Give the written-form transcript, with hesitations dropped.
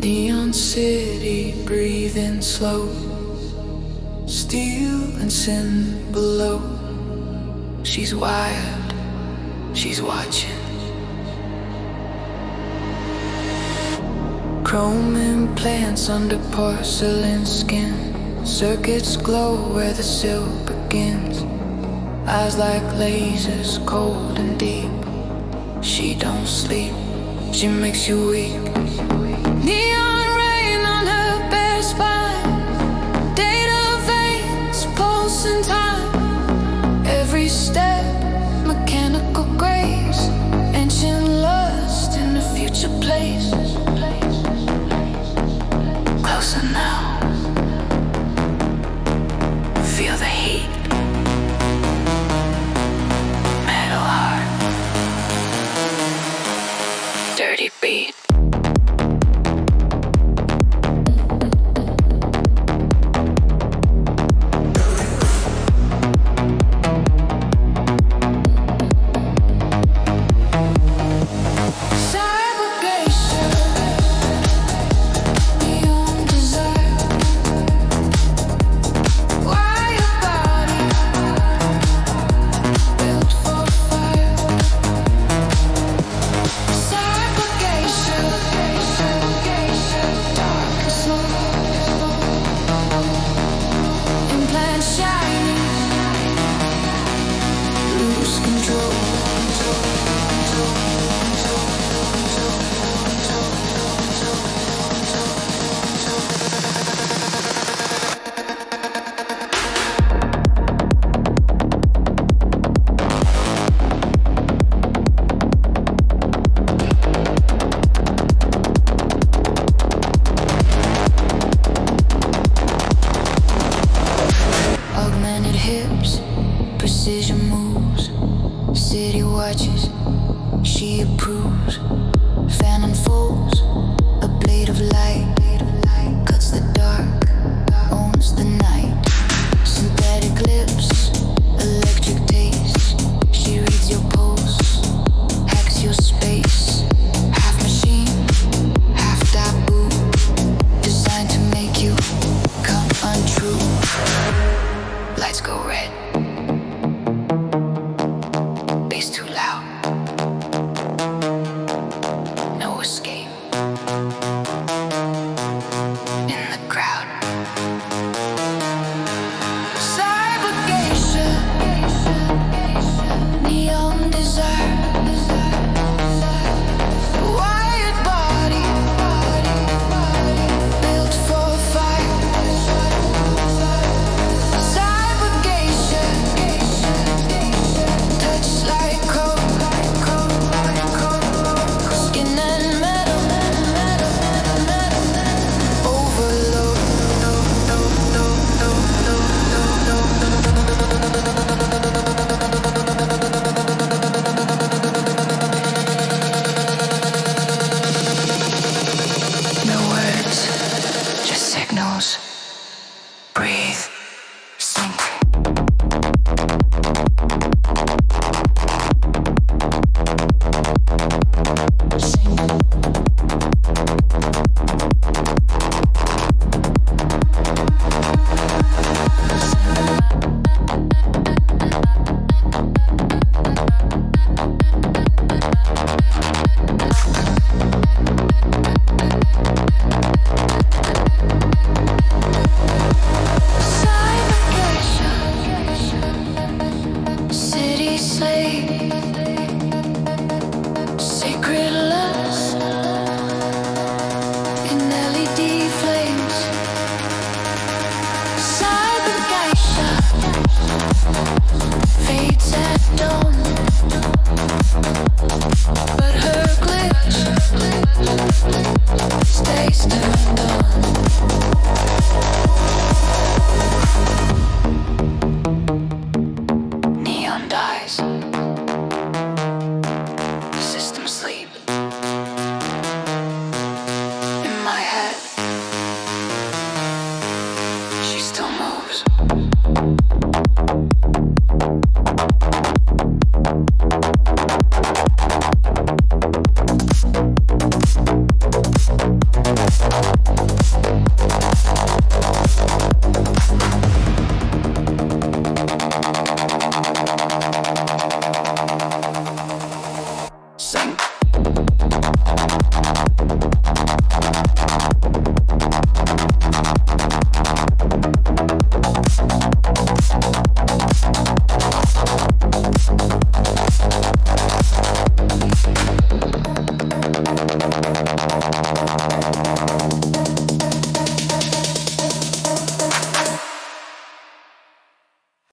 Neon city, breathing slow. Steel and sin below. She's wired, she's watching. Chrome implants under porcelain skin. Circuits glow where the silk begins. Eyes like lasers, cold and deep. She don't sleep, she makes you weak. Neon rain on her bare spine. Data veins, pulse in time. Every step, mechanical grace. Ancient lust in a future place. Closer now. Feel the heat. Metal heart. Dirty beat. Precision moves, city watches, she approves. Fan unfolds.